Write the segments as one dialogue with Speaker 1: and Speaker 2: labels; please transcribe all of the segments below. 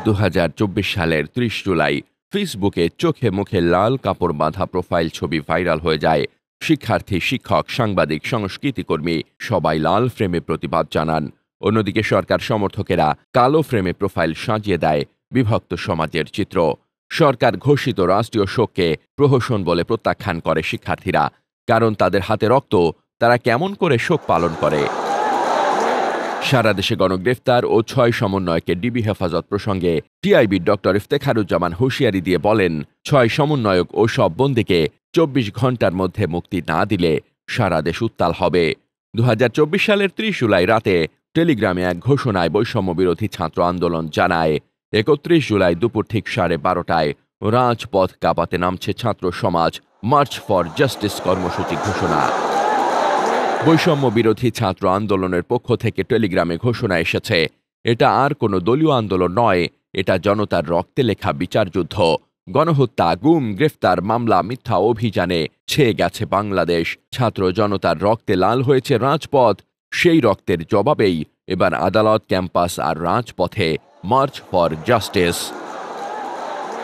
Speaker 1: 2024 সালের 30 জুলাই ফেসবুকে চোখে মুখে লাল কাপড় বাঁধা প্রোফাইল ছবি ভাইরাল হয়ে যায়। শিক্ষার্থী, শিক্ষক, সাংবাদিক, সংস্কৃতিকর্মী সবাই লাল ফ্রেমে প্রতিবাদ জানান। অন্যদিকে সরকার সমর্থকেরা কালো ফ্রেমে প্রোফাইল সাজিয়ে দেয় বিভক্ত সমাজের চিত্র। সরকার ঘোষিত রাষ্ট্রীয় শোককে প্রহসন বলে প্রত্যাখ্যান করে শিক্ষার্থীরা। কারণ তাদের হাতে রক্ত, তারা কেমন করে শোক পালন করে? সারা দেশে গণগ্রেফতার ও 6 সমন্বয়কে ডিবি হেফাজত প্রসঙ্গে টিআইবির ডক্টর ইফতেখারুজ্জামান হুঁশিয়ারি দিয়ে বলেন, 6 সমন্বয়ক ও সব বন্দীকে 24 ঘণ্টার মধ্যে মুক্তি না দিলে সারা দেশ উত্তাল হবে। 2024 সালের 30 জুলাই রাতে টেলিগ্রামে এক ঘোষণায় বৈষম্য বিরোধী ছাত্র আন্দোলন জানায়, 31 জুলাই দুপুর ঠিক 12:30টায় রাজপথ কাঁপাতে নামছে ছাত্র সমাজ, মার্চ ফর জাস্টিস কর্মসূচি ঘোষণা। বৈষম্য বিরোধী ছাত্র আন্দোলনের পক্ষ থেকে টেলিগ্রামে ঘোষণা এসেছে, এটা আর কোনো দলীয় আন্দোলন নয়, এটা জনতার রক্তে লেখা বিচারযুদ্ধ। গণহত্যা, গুম, গ্রেফতার, মামলা, মিথ্যা অভিযানে ছেয়ে গেছে বাংলাদেশ। ছাত্র জনতার রক্তে লাল হয়েছে রাজপথ। সেই রক্তের জবাবেই এবার আদালত, ক্যাম্পাস আর রাজপথে মার্চ ফর জাস্টিস।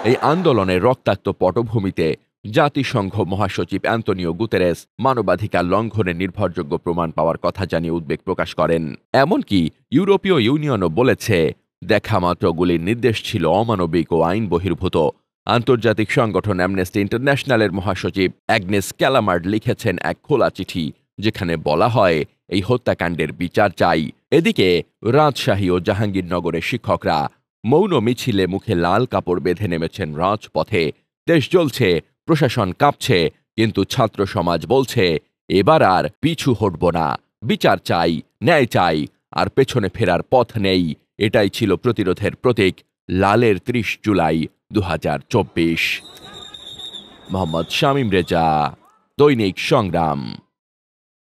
Speaker 1: এই আন্দোলনের রক্তাক্ত পটভূমিতে জাতিসংঘ মহাসচিব অ্যান্তোনিও গুতেরেস মানবাধিকার লঙ্ঘনের নির্ভরযোগ্য প্রমাণ পাওয়ার কথা জানিয়ে উদ্বেগ প্রকাশ করেন। এমনকি ইউরোপীয় ইউনিয়নও বলেছে, দেখামাত্র গুলির নির্দেশ ছিল অমানবিক ও আইন বহির্ভূত। আন্তর্জাতিক সংগঠন অ্যামনেস্টি ইন্টারন্যাশনালের মহাসচিব অ্যাগনেস ক্যালামার্ড লিখেছেন এক খোলা চিঠি, যেখানে বলা হয় এই হত্যাকাণ্ডের বিচার চাই। এদিকে রাজশাহী ও জাহাঙ্গীরনগরের শিক্ষকরা মৌন মিছিলে মুখে লাল কাপড় বেঁধে নেমেছেন রাজপথে। দেশ জ্বলছে, প্রশাসন কাঁপছে, কিন্তু ছাত্র সমাজ বলছে, এবার আর পিছু হটব না। বিচার চাই, ন্যায় চাই, আর পেছনে ফেরার পথ নেই। এটাই ছিল প্রতিরোধের প্রতীক লালের 30 জুলাই 2024। মোহাম্মদ শামীম রেজা, দৈনিক সংগ্রাম।